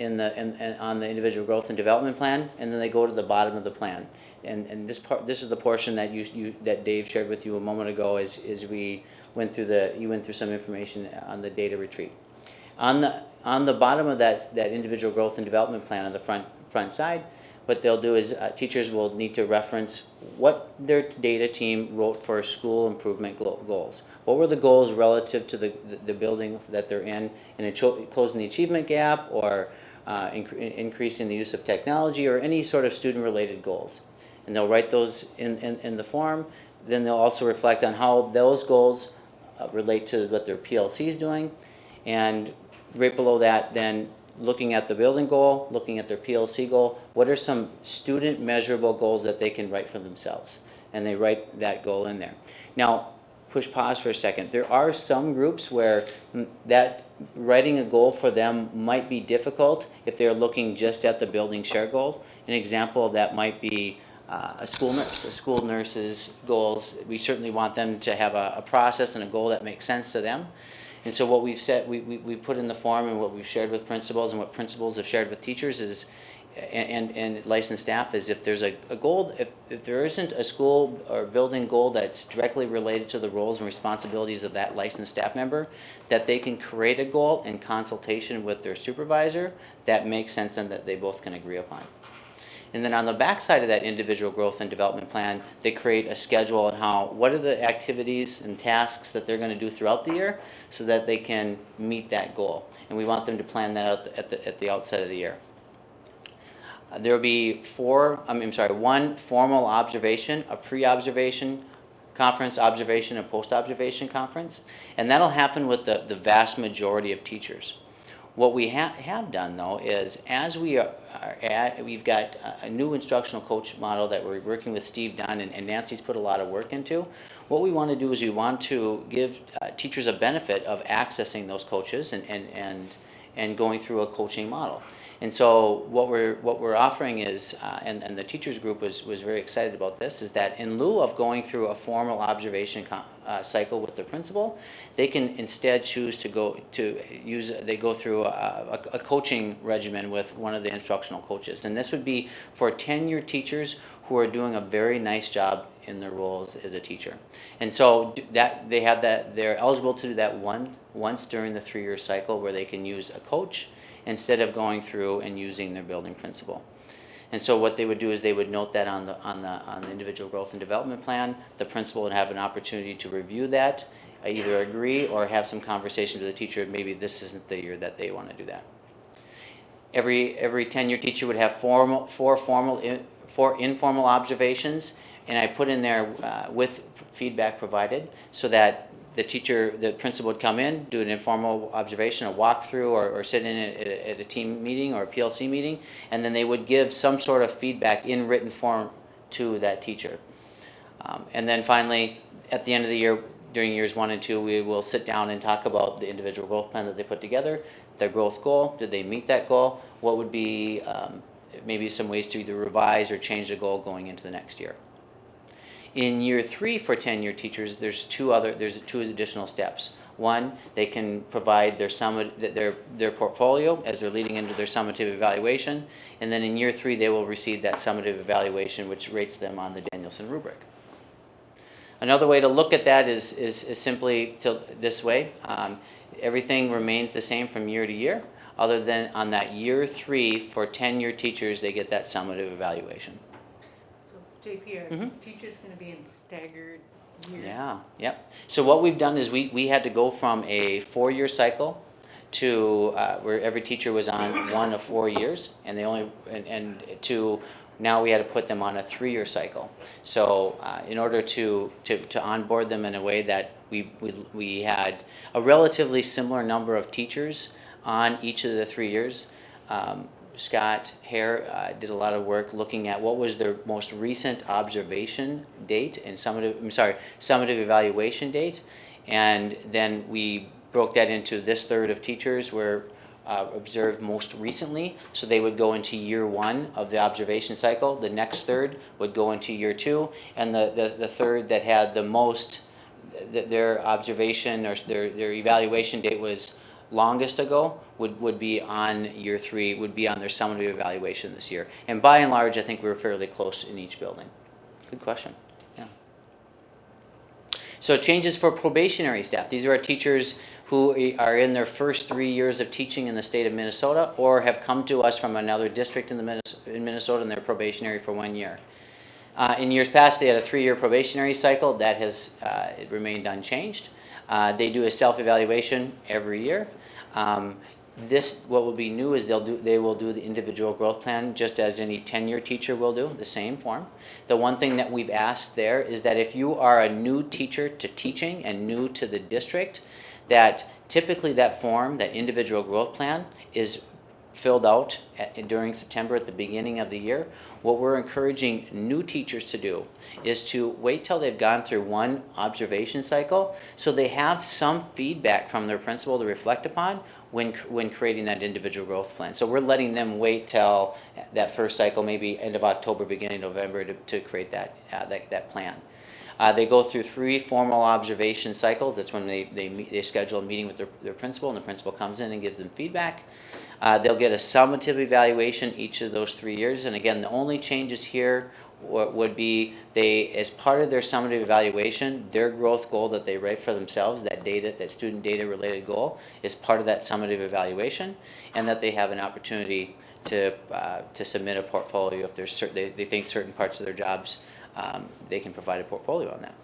on the individual growth and development plan, and then they go to the bottom of the plan. And this is the portion that that Dave shared with you a moment ago as we went through some information on the data retreat. On the bottom of that individual growth and development plan on the front side, what they'll do is teachers will need to reference what their data team wrote for school improvement goals. What were the goals relative to the building that they're in closing the achievement gap, or increasing the use of technology, or any sort of student-related goals. And they'll write those in the form. Then they'll also reflect on how those goals relate to what their PLC is doing. And right below that, then looking at the building goal, looking at their PLC goal, what are some student measurable goals that they can write for themselves? And they write that goal in there. Now, push pause for a second. There are some groups where that writing a goal for them might be difficult if they're looking just at the building share goal. An example of that might be a school nurse's goals. We certainly want them to have a process and a goal that makes sense to them. And so what we've said, we put in the form, and what we've shared with principals and what principals have shared with teachers is, and licensed staff, is if there's a goal, if there isn't a school or building goal that's directly related to the roles and responsibilities of that licensed staff member, that they can create a goal in consultation with their supervisor that makes sense and that they both can agree upon. And then on the back side of that individual growth and development plan, they create a schedule on what are the activities and tasks that they're going to do throughout the year so that they can meet that goal. And we want them to plan that out at the outset of the year. There will be one formal observation, a pre-observation conference, observation, and post-observation conference. And that'll happen with the vast majority of teachers. What we have done, though, is as we've got a new instructional coach model that we're working with Steve Dunn, and Nancy's put a lot of work into. What we want to do is we want to give teachers a benefit of accessing those coaches and going through a coaching model. And so what we're offering is, and the teachers group was very excited about this, is that in lieu of going through a formal observation cycle with the principal, they can instead choose to go through a coaching regimen with one of the instructional coaches. And this would be for tenured teachers who are doing a very nice job in their roles as a teacher. And so they're eligible to do that once during the 3-year cycle, where they can use a coach instead of going through and using their building principal. And so what they would do is they would note that on the individual growth and development plan. The principal would have an opportunity to review that, either agree or have some conversation with the teacher. Maybe this isn't the year that they want to do that. Every tenured teacher would have four informal observations, and I put in there with feedback provided, so that the principal would come in, do an informal observation, a walkthrough, or sit in at a team meeting or a PLC meeting, and then they would give some sort of feedback in written form to that teacher. And then finally, at the end of the year, during years 1 and 2, we will sit down and talk about the individual growth plan that they put together, their growth goal, did they meet that goal, what would be maybe some ways to either revise or change the goal going into the next year. In year 3 for tenured teachers, there's two additional steps. One, they can provide their portfolio as they're leading into their summative evaluation, and then in year 3 they will receive that summative evaluation, which rates them on the Danielson rubric. Another way to look at that is simply this way. Everything remains the same from year to year, other than on that year 3 for tenured teachers, they get that summative evaluation. JP, are teachers going to be in staggered years? Yeah, yep. So what we've done is we had to go from a 4-year cycle to where every teacher was on 1 of 4 years, and to now we had to put them on a 3-year cycle. So in order to onboard them in a way that we had a relatively similar number of teachers on each of the 3 years. Scott Hare did a lot of work looking at what was their most recent observation date and summative evaluation date, and then we broke that into this third of teachers were observed most recently, so they would go into year 1 of the observation cycle. The next third would go into year 2, and the third that had the most, their observation or their evaluation date was longest ago would be on year 3, would be on their summative evaluation this year. And by and large, I think we were fairly close in each building. Good question. Yeah. So changes for probationary staff. These are our teachers who are in their first 3 years of teaching in the state of Minnesota or have come to us from another district in Minnesota and they're probationary for 1 year. In years past, they had a 3-year probationary cycle. That has remained unchanged. They do a self-evaluation every year. What will be new is they will do the individual growth plan just as any tenure teacher will do, the same form. The one thing that we've asked there is that if you are a new teacher to teaching and new to the district, that typically that form, that individual growth plan, is filled out during September at the beginning of the year. What we're encouraging new teachers to do is to wait till they've gone through one observation cycle so they have some feedback from their principal to reflect upon when creating that individual growth plan. So we're letting them wait till that first cycle, maybe end of October, beginning of November, to create that plan. They go through 3 formal observation cycles. That's when they schedule a meeting with their principal, and the principal comes in and gives them feedback. They'll get a summative evaluation each of those 3 years. And again, the only changes here would be as part of their summative evaluation, their growth goal that they write for themselves, that student data related goal, is part of that summative evaluation, and that they have an opportunity to submit a portfolio if they think certain parts of their jobs, they can provide a portfolio on that.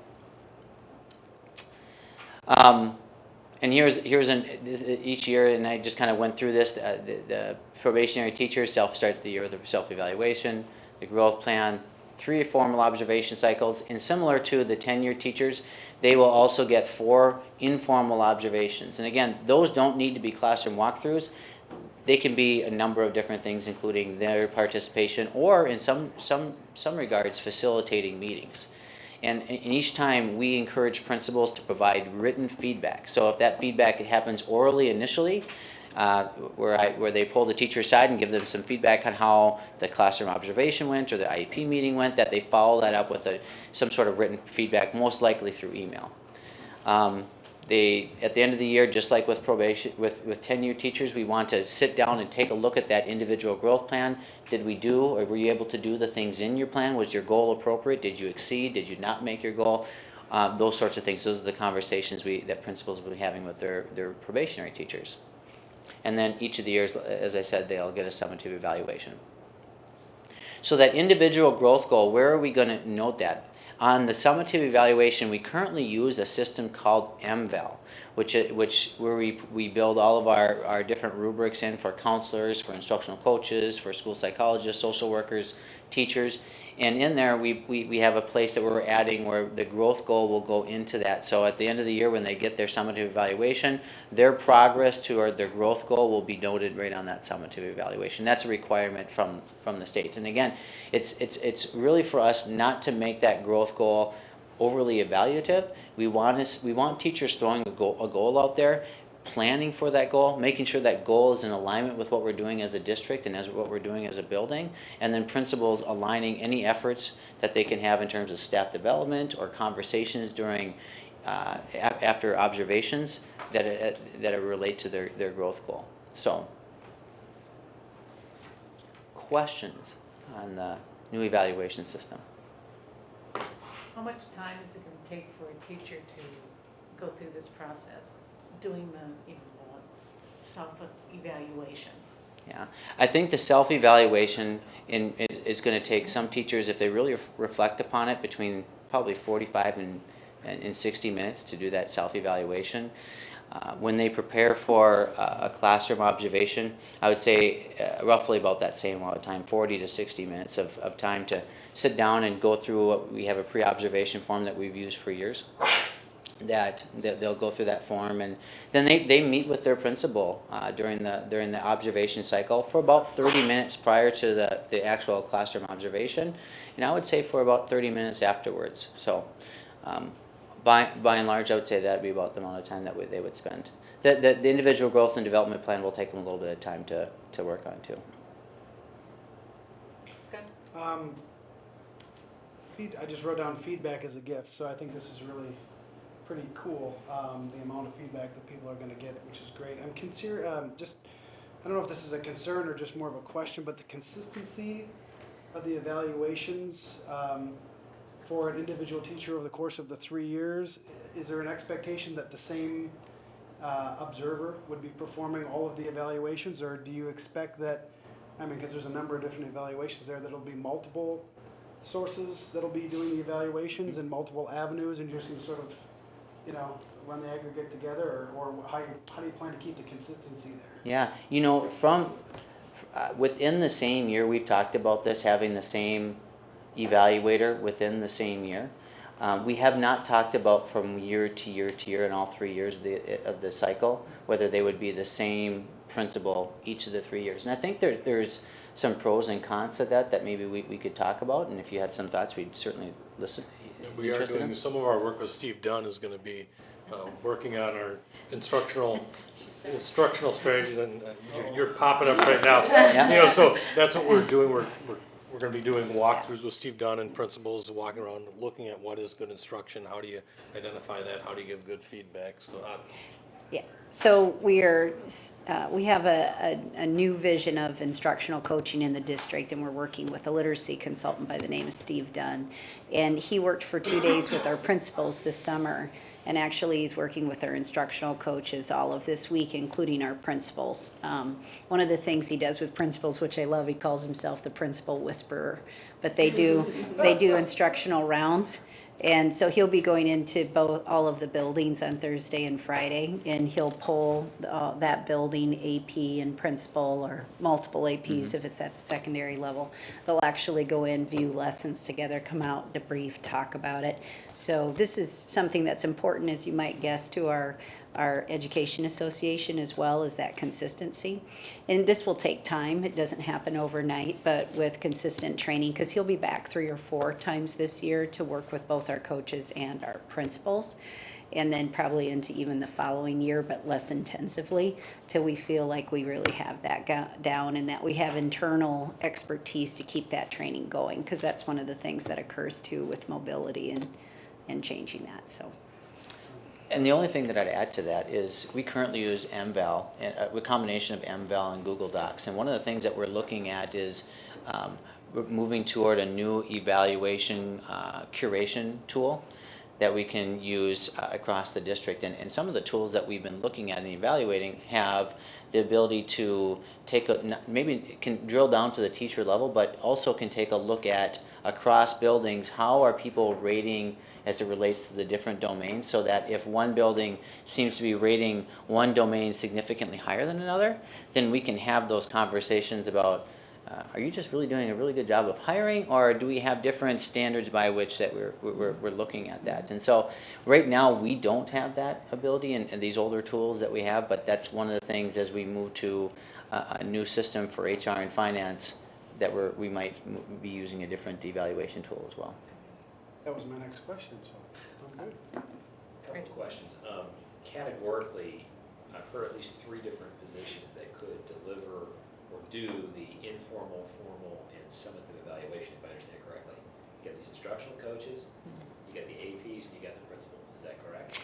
And here's each year, and I just kind of went through this. The probationary teachers start the year with a self-evaluation, the growth plan, 3 formal observation cycles, and similar to the tenure teachers, they will also get 4 informal observations. And again, those don't need to be classroom walkthroughs. They can be a number of different things, including their participation, or in some regards, facilitating meetings. And each time we encourage principals to provide written feedback. So if that feedback happens orally initially, where they pull the teacher aside and give them some feedback on how the classroom observation went or the IEP meeting went, that they follow that up with some sort of written feedback, most likely through email. At the end of the year, just like with probation, with tenure teachers, we want to sit down and take a look at that individual growth plan. Did we do, or were you able to do the things in your plan? Was your goal appropriate? Did you exceed? Did you not make your goal? Those sorts of things. Those are the conversations that principals will be having with their probationary teachers. And then each of the years, as I said, they'll get a summative evaluation. So that individual growth goal, where are we going to note that? On the summative evaluation, we currently use a system called MVAL, where we build all of our different rubrics in for counselors, for instructional coaches, for school psychologists, social workers, teachers. And in there, we have a place that we're adding where the growth goal will go into that. So at the end of the year, when they get their summative evaluation, their progress toward their growth goal will be noted right on that summative evaluation. That's a requirement from the state. And again, it's really for us not to make that growth goal overly evaluative. We want teachers throwing a goal out there, planning for that goal, making sure that goal is in alignment with what we're doing as a district and as what we're doing as a building, and then principals aligning any efforts that they can have in terms of staff development or conversations during after observations that relate to their growth goal. So, questions on the new evaluation system? How much time is it going to take for a teacher to go through this process, doing the self-evaluation? Yeah, I think the self-evaluation is going to take some teachers, if they really reflect upon it, between probably 45 and 60 minutes to do that self-evaluation. When they prepare for a classroom observation, I would say roughly about that same amount of time, 40 to 60 minutes of time to sit down and go through what we have a pre-observation form that we've used for years. That they'll go through that form, and then they meet with their principal during the observation cycle for about 30 minutes prior to the actual classroom observation, and I would say for about 30 minutes afterwards. So by and large, I would say that would be about the amount of time that they would spend. The individual growth and development plan will take them a little bit of time to work on too. Scott? I just wrote down feedback as a gift, so I think this is really pretty cool, the amount of feedback that people are going to get, which is great. I'm just, I don't know if this is a concern or just more of a question, but the consistency of the evaluations for an individual teacher over the course of the 3 years, is there an expectation that the same observer would be performing all of the evaluations, or do you expect that, because there's a number of different evaluations there, that it'll be multiple sources that'll be doing the evaluations and multiple avenues, and you're just going to sort of, run the aggregate together, or how do you plan to keep the consistency there? Yeah, from within the same year, we've talked about this, having the same evaluator within the same year. We have not talked about from year to year to year in all 3 years of the cycle, whether they would be the same principal each of the 3 years. And I think there's some pros and cons to that maybe we could talk about, and if you had some thoughts, we'd certainly listen. We are doing some of our work with Steve Dunn is going to be working on our instructional strategies, and you're popping up right now. Yeah. So that's what we're doing. We're going to be doing walkthroughs with Steve Dunn and principals, walking around, looking at what is good instruction, how do you identify that, how do you give good feedback. So Yeah, so we have a new vision of instructional coaching in the district, and we're working with a literacy consultant by the name of Steve Dunn. And he worked for 2 days with our principals this summer, and actually he's working with our instructional coaches all of this week, including our principals. One of the things he does with principals, which I love, he calls himself the principal whisperer, but they do instructional rounds. And so he'll be going into all of the buildings on Thursday and Friday, and he'll pull that building AP and principal, or multiple APs if it's at the secondary level. They'll actually go in, view lessons together, come out, debrief, talk about it. So this is something that's important, as you might guess, to our education association, as well as that consistency. And this will take time. It doesn't happen overnight, but with consistent training, because he'll be back 3 or 4 times this year to work with both our coaches and our principals, and then probably into even the following year, but less intensively, till we feel like we really have that down, and that we have internal expertise to keep that training going, because that's one of the things that occurs too with mobility and changing that. So. And the only thing that I'd add to that is we currently use MVal, a combination of MVal and Google Docs. And one of the things that we're looking at is we're moving toward a new evaluation curation tool that we can use across the district. And some of the tools that we've been looking at and evaluating have the ability to maybe can drill down to the teacher level, but also can take a look at across buildings, how are people rating as it relates to the different domains, so that if one building seems to be rating one domain significantly higher than another, then we can have those conversations about, are you just really doing a really good job of hiring, or do we have different standards by which that we're looking at that? And so right now we don't have that ability in these older tools that we have, but that's one of the things as we move to a new system for HR and finance that we might be using a different evaluation tool as well. That was my next question, so I'm good. Couple of questions. Categorically, I've heard at least 3 different positions that could deliver or do the informal, formal, and summative evaluation, if I understand correctly. You got these instructional coaches, you got the APs, and you got the principals. Is that correct?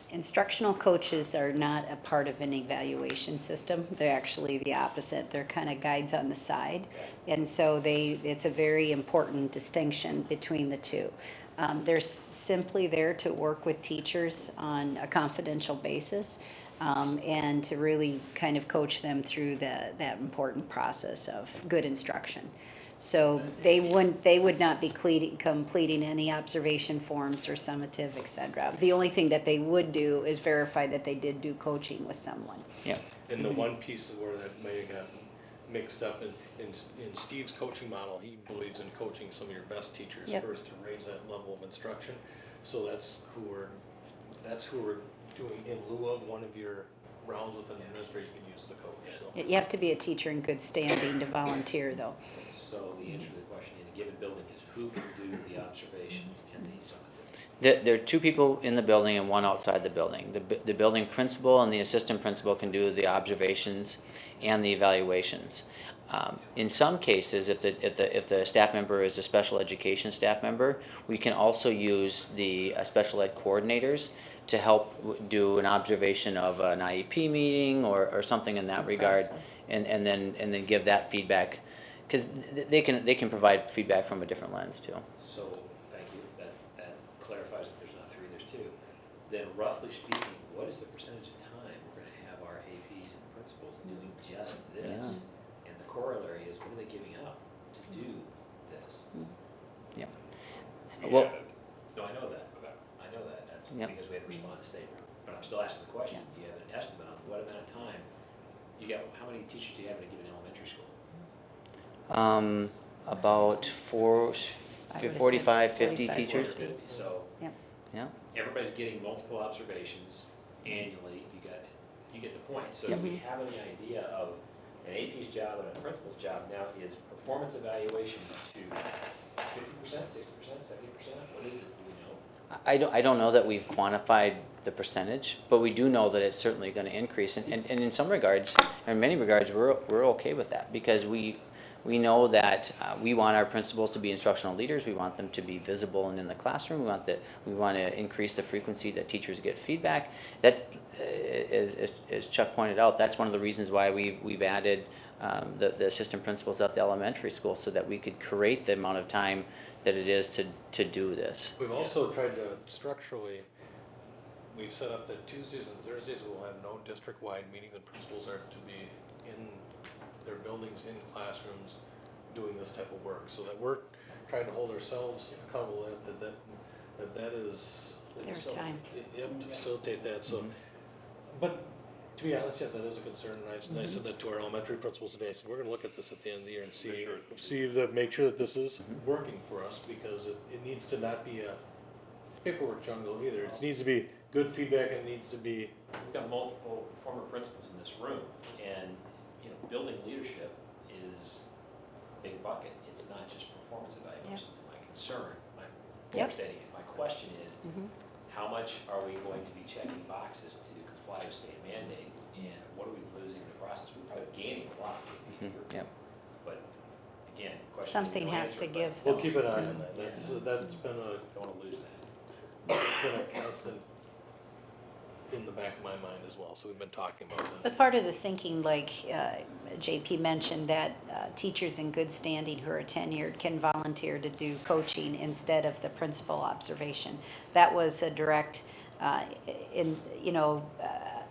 Instructional coaches are not a part of an evaluation system. They're actually the opposite. They're kind of guides on the side. And so it's a very important distinction between the two. They're simply there to work with teachers on a confidential basis, and to really kind of coach them through that important process of good instruction. So they would not be completing any observation forms or summative, etc. The only thing that they would do is verify that they did do coaching with someone. Yeah. And the one piece where that may have gotten mixed up in Steve's coaching model, he believes in coaching some of your best teachers first to raise that level of instruction. So that's who we're doing in lieu of one of your rounds with an administrator. You can use the coach. So. You have to be a teacher in good standing to volunteer, though. So the answer to the question in a given building is who can do the observations and the summative? There are 2 people in the building and 1 outside the building. The building principal and the assistant principal can do the observations and the evaluations. In some cases, if the staff member is a special education staff member, we can also use the special ed coordinators to help do an observation of an IEP meeting or something in that The regard, process. and then give that feedback, because they can provide feedback from a different lens too. So, thank you, that clarifies that there's not three, there's two. Then roughly speaking, what is the percentage of time we're gonna have our APs and principals doing just this? And the corollary is, what are they giving up to do this? Yeah. We Well, added No, I know that, that's Yeah. because we had to respond to state, but I'm still asking the question, do you have an estimate on what amount of time? How many teachers do you have in a given elementary school? About I would've said 45, 50 45, teachers. 50, so Yep. Yeah. everybody's getting multiple observations annually, you get the point. So Yep. do we have any idea of an AP's job and a principal's job now is performance evaluation to 50%, 60%, 70%? What is it, do we know? I don't know that we've quantified the percentage, but we do know that it's certainly going to increase. And in some regards, in many regards, we're okay with that, because we know that we want our principals to be instructional leaders. We want them to be visible and in the classroom. We want to increase the frequency that teachers get feedback. That, as Chuck pointed out, that's one of the reasons why we've added the assistant principals at the elementary school, so that we could create the amount of time that it is to do this. We've also tried to structurally, we've set up that Tuesdays and Thursdays we'll have no district-wide meetings, and principals are to be in their buildings, in classrooms, doing this type of work, so that we're trying to hold ourselves accountable that is. Their time. Yep, to facilitate that, so, but to be honest, yeah, that is a concern, and I said that to our elementary principals today, so we're gonna look at this at the end of the year and make sure that this is working for us, because it needs to not be a paperwork jungle either, it needs to be good feedback, and it needs to be, We've got multiple former principals in this room, and, building leadership is a big bucket. It's not just performance evaluations. My concern, my Yep. understanding, my question is, how much are we going to be checking boxes to comply with state mandate, and what are we losing in the process? We're probably gaining a lot, Yep. but again, question. Something has to give. we'll though. keep an eye on that, that's been Don't want to lose that. it's been a constant in the back of my mind as well, so we've been talking about that. But part of the thinking, like JP mentioned, that teachers in good standing who are tenured can volunteer to do coaching instead of the principal observation. That was a direct,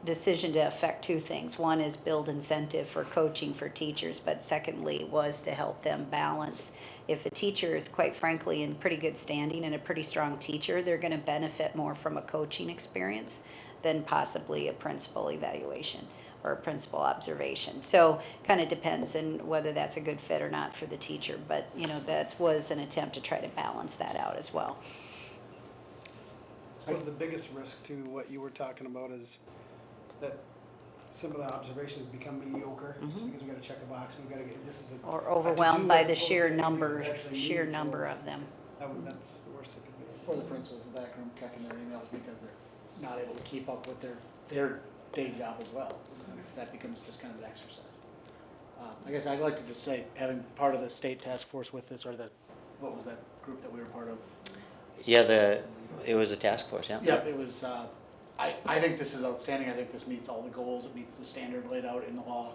decision to affect two things. One is build incentive for coaching for teachers, but secondly was to help them balance. If a teacher is, quite frankly, in pretty good standing and a pretty strong teacher, they're going to benefit more from a coaching experience than possibly a principal evaluation or a principal observation. So kind of depends on whether that's a good fit or not for the teacher. But, that was an attempt to try to balance that out as well. I suppose the biggest risk to what you were talking about is that some of the observations become mediocre, just because we gotta check a box, we gotta get, this is a. Or a overwhelmed to-do by as the opposed sheer to anything number, that's actually sheer meaningful. number of them. That's the worst that could be. Or the principals in the back room checking their emails because they're not able to keep up with their day job as well. That becomes just kind of an exercise. I guess I'd like to just say, having part of the state task force with this, or what was that group that we were part of? Yeah, it was a task force, yeah. Yep, it was, I think this is outstanding. I think this meets all the goals. It meets the standard laid out in the law.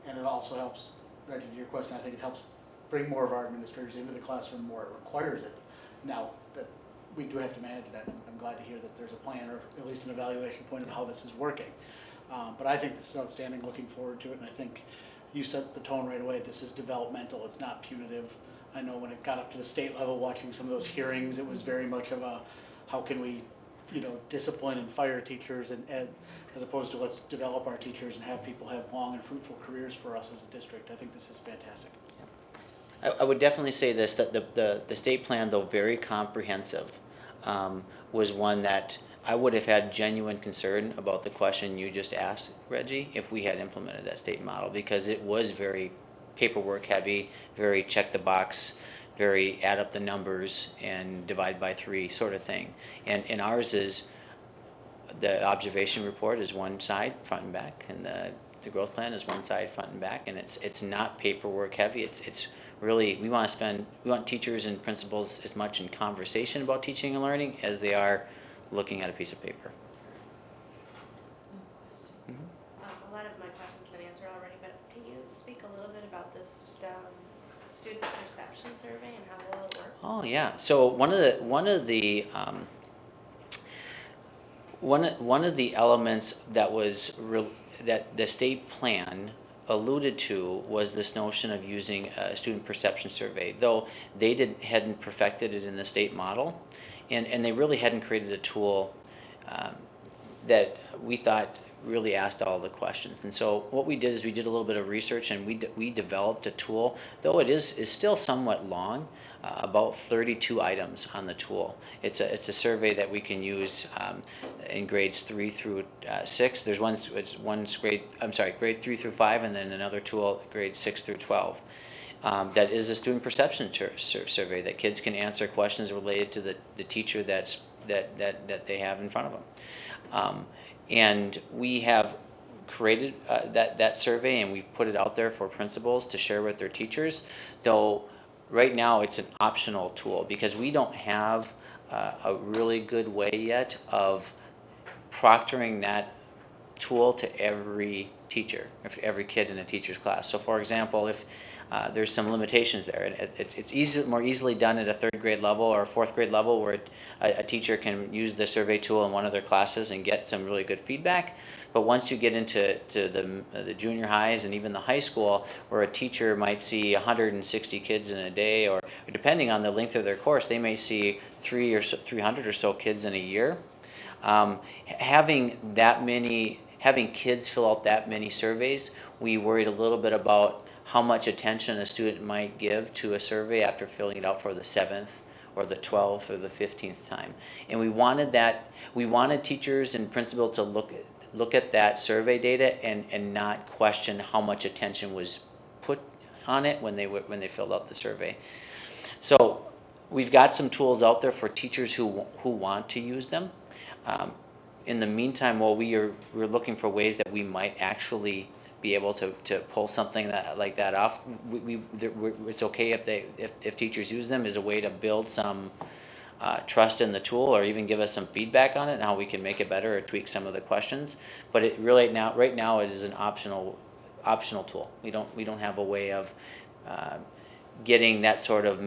And it also helps, Reggie, to your question, I think it helps bring more of our administrators into the classroom more. It requires it. Now, that we do have to manage that. I'm glad to hear that there's a plan, or at least an evaluation point of how this is working. But I think this is outstanding, looking forward to it, and I think you set the tone right away. This is developmental, it's not punitive. I know when it got up to the state level, watching some of those hearings, it was very much of a, how can we, discipline and fire teachers, and as opposed to let's develop our teachers and have people have long and fruitful careers for us as a district. I think this is fantastic. I would definitely say this, that the state plan, though very comprehensive, was one that I would have had genuine concern about the question you just asked, Reggie, if we had implemented that state model, because it was very paperwork heavy, very check the box, very add up the numbers and divide by 3 sort of thing. And ours is, the observation report is one side, front and back, and the the growth plan is one side front and back, and it's not paperwork heavy. It's really, we want teachers and principals as much in conversation about teaching and learning as they are looking at a piece of paper. A lot of my questions have been answered already, but can you speak a little bit about this student perception survey and how well it worked? Oh yeah. So one of the elements that was that the state plan alluded to was this notion of using a student perception survey, though they hadn't perfected it in the state model, and they really hadn't created a tool that we thought really asked all the questions. And so what we did is we did a little bit of research, and we developed a tool, though it is still somewhat long, about 32 items on the tool. It's a survey that we can use in grades 3 through 6. There's grade 3 through 5, and then another tool grades 6 through 12. That is a student perception survey that kids can answer questions related to the teacher that they have in front of them. And we have created that survey, and we've put it out there for principals to share with their teachers, though right now it's an optional tool because we don't have a really good way yet of proctoring that tool to every teacher, every kid in a teacher's class. So for example, if there's some limitations there, and it's more easily done at a 3rd grade level or a 4th grade level where a teacher can use the survey tool in one of their classes and get some really good feedback. But once you get into the junior highs and even the high school, where a teacher might see 160 kids in a day, or depending on the length of their course, they may see 300 or so kids in a year. Having kids fill out that many surveys, we worried a little bit about how much attention a student might give to a survey after filling it out for the 7th or the 12th or the 15th time. And we wanted teachers and principals to look at that survey data and not question how much attention was put on it when they filled out the survey. So we've got some tools out there for teachers who want to use them. In the meantime, while we're looking for ways that we might actually be able to pull something like that off, it's okay if teachers use them as a way to build some trust in the tool, or even give us some feedback on it and how we can make it better or tweak some of the questions. But right now it is an optional tool. We don't have a way of getting that sort of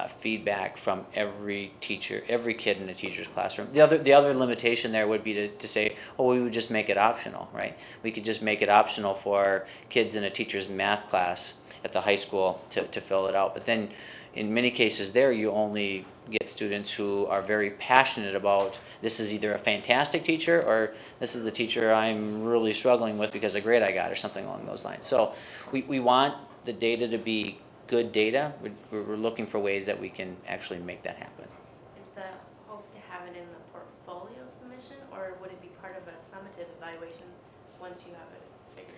feedback from every teacher, every kid in a teacher's classroom. The other limitation there would be to say, we would just make it optional, right? We could just make it optional for kids in a teacher's math class at the high school to fill it out. But then in many cases there, you only get students who are very passionate about, this is either a fantastic teacher or this is the teacher I'm really struggling with because of grade I got, or something along those lines. So we want the data to be good data. We're looking for ways that we can actually make that happen. Is the hope to have it in the portfolio submission, or would it be part of a summative evaluation once you have it figured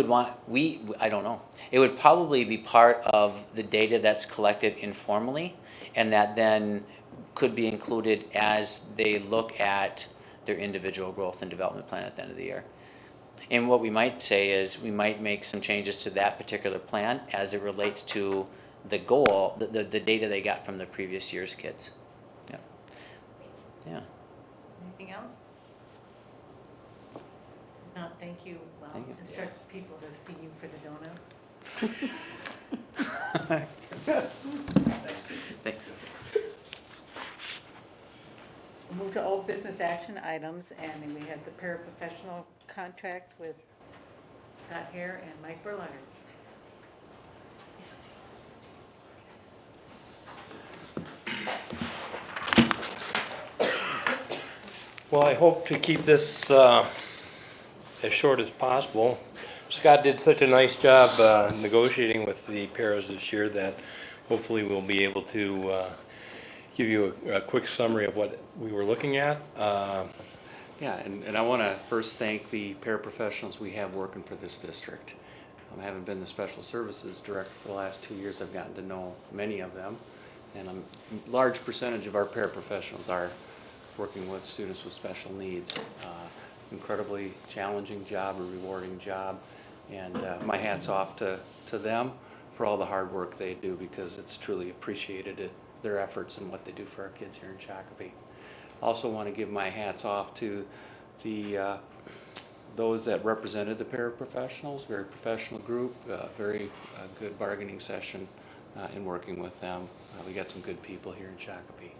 out? I don't know. It would probably be part of the data that's collected informally, and that then could be included as they look at their individual growth and development plan at the end of the year. And what we might say is we might make some changes to that particular plan as it relates to the goal, the data they got from the previous year's kids. Yeah. Yeah. Anything else? No, thank you. Well, Thank you. instruct Yes. people to see you for the donuts. Thanks. We'll move to old business action items, and then we have the paraprofessional contract with Scott Hare and Mike Verlander. Well, I hope to keep this as short as possible. Scott did such a nice job negotiating with the paras this year that hopefully we'll be able to give you a quick summary of what we were looking at. Yeah, and I want to first thank the paraprofessionals we have working for this district. I haven't been the special services director for the last 2 years. I've gotten to know many of them, and a large percentage of our paraprofessionals are working with students with special needs. incredibly challenging job, a rewarding job. And my hat's off to them for all the hard work they do, because it's truly appreciated, their efforts and what they do for our kids here in Shakopee. Also want to give my hats off to the those that represented the paraprofessionals, very professional group, very good bargaining session in working with them. We got some good people here in Shakopee.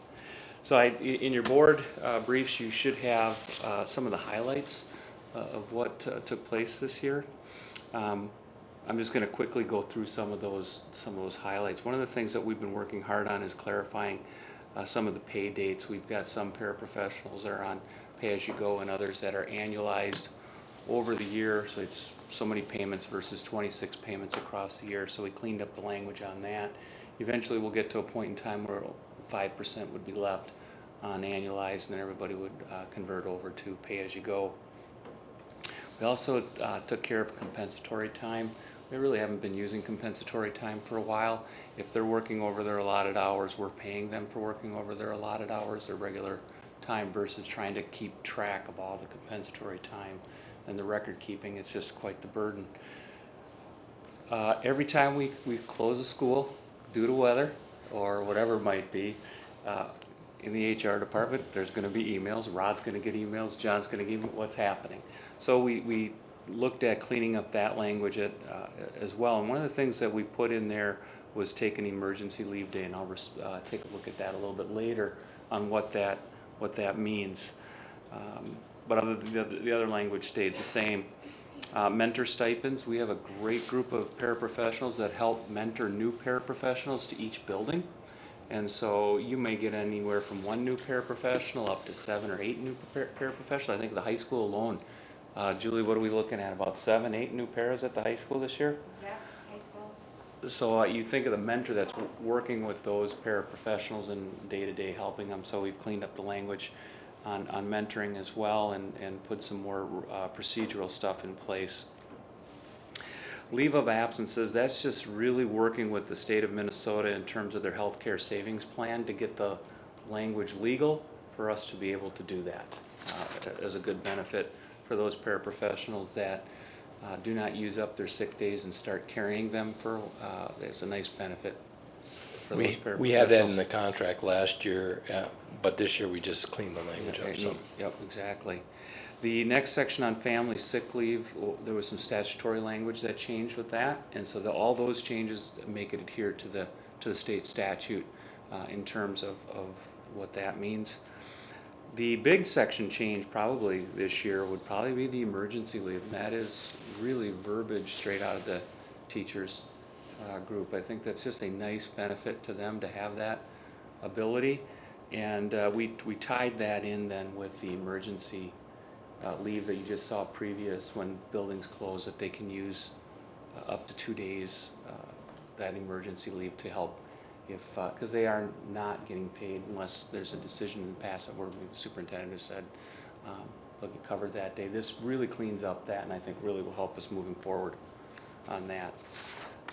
So in your board briefs, you should have some of the highlights of what took place this year. I'm just going to quickly go through some of those highlights. One of the things that we've been working hard on is clarifying some of the pay dates. We've got some paraprofessionals that are on pay-as-you-go and others that are annualized over the year. So it's so many payments versus 26 payments across the year. So we cleaned up the language on that. Eventually we'll get to a point in time where 5% would be left on annualized, and then everybody would convert over to pay-as-you-go. We also took care of compensatory time. We really haven't been using compensatory time for a while. If they're working over their allotted hours, we're paying them for working over their allotted hours, their regular time, versus trying to keep track of all the compensatory time and the record keeping. It's just quite the burden. Every time we close a school due to weather or whatever it might be, in the HR department, there's going to be emails. Rod's going to get emails. John's going to give what's happening. So we looked at cleaning up that language as well. And one of the things that we put in there was take an emergency leave day, and I'll take a look at that a little bit later on what that means. But the other language stayed the same. Mentor stipends. We have a great group of paraprofessionals that help mentor new paraprofessionals to each building. And so you may get anywhere from 1 new paraprofessional up to 7 or 8 new paraprofessionals. I think the high school alone, Julie, what are we looking at? About 7, 8 new paras at the high school this year? Yeah, high school. So you think of the mentor that's working with those paraprofessionals and day-to-day helping them. So we've cleaned up the language on mentoring as well, and put some more procedural stuff in place. Leave of absences, that's just really working with the state of Minnesota in terms of their healthcare savings plan to get the language legal for us to be able to do that as a good benefit for those paraprofessionals that do not use up their sick days and start carrying them for, there's a nice benefit for those paraprofessionals. We had that in the contract last year, but this year we just cleaned the language up some. Yep, exactly. The next section on family sick leave, there was some statutory language that changed with that, and so all those changes make it adhere to the state statute in terms of what that means. The big section change probably this year would probably be the emergency leave, and that is really verbiage straight out of the teachers group. I think that's just a nice benefit to them to have that ability, and we tied that in then with the emergency leave that you just saw previous when buildings close, that they can use up to 2 days that emergency leave to help if because they are not getting paid unless there's a decision in the past where the superintendent has said they'll get covered that day. This really cleans up that, and I think really will help us moving forward on that.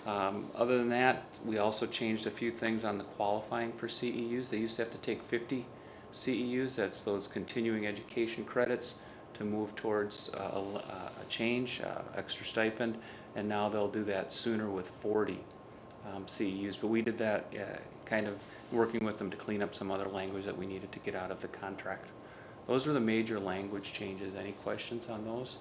Other than that, we also changed a few things on the qualifying for CEUs. They used to have to take 50 CEUs, that's those continuing education credits, to move towards a change, extra stipend, and now they'll do that sooner with 40 CEUs. But we did that kind of working with them to clean up some other language that we needed to get out of the contract. Those were the major language changes. Any questions on those?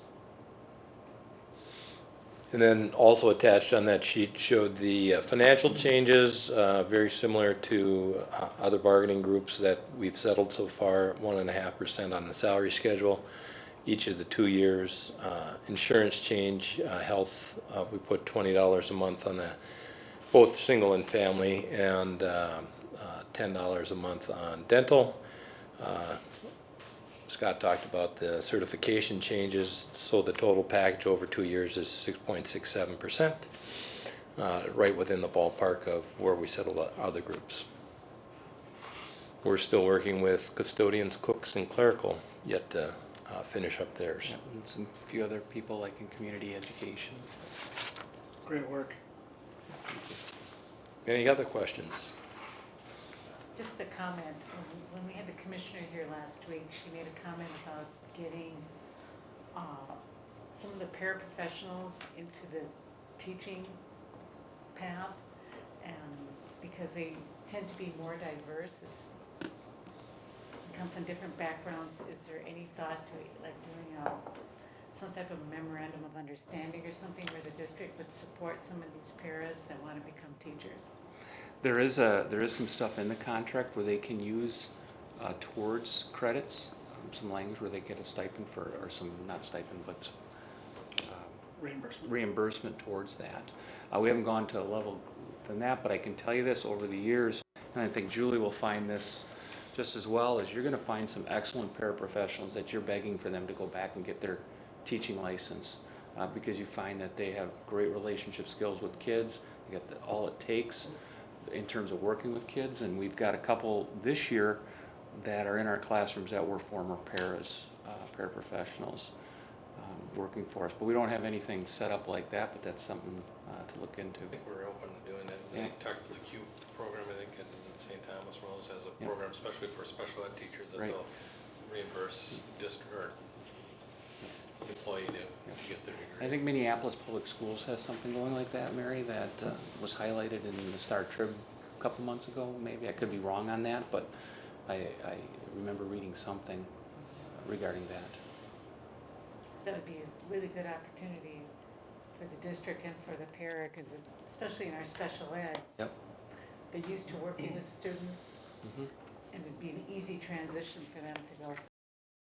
And then also attached on that sheet showed the financial changes, very similar to other bargaining groups that we've settled so far, 1.5% on the salary schedule each of the 2 years. Insurance change, health, we put $20 a month on that, both single and family, and $10 a month on dental. Scott talked about the certification changes, so the total package over 2 years is 6.67%, right within the ballpark of where we settled other groups. We're still working with custodians, cooks, and clerical yet to finish up theirs. Yep, and some few other people like in community education. Great work. Any other questions? Just a comment, when we had the commissioner here last week, she made a comment about getting some of the paraprofessionals into the teaching path, and because they tend to be more diverse, come from different backgrounds, is there any thought to like doing some type of memorandum of understanding or something where the district would support some of these paras that want to become teachers? There is some stuff in the contract where they can use towards credits, some language where they get a stipend for, or some, not stipend, but reimbursement towards that. We haven't gone to a level than that, but I can tell you this, over the years, and I think Julie will find this just as well, is you're gonna find some excellent paraprofessionals that you're begging for them to go back and get their teaching license, because you find that they have great relationship skills with kids, they got all it takes in terms of working with kids, and we've got a couple this year that are in our classrooms that were former paraprofessionals working for us. But we don't have anything set up like that, but that's something to look into. I think we're open to doing that. Yeah. They talked to the CUBE program, I think, at St. Thomas Rose has a Yeah. program, especially for special ed teachers, that Right. they'll reimburse district or employee to get their degree. I think Minneapolis Public Schools has something going like that, Mary, that was highlighted in the Star Trib a couple months ago, maybe. I could be wrong on that, but I remember reading something regarding that. That would be a really good opportunity for the district and for the para, because especially in our special ed, Yep. they're used to working with students, Mhm. and it'd be an easy transition for them to go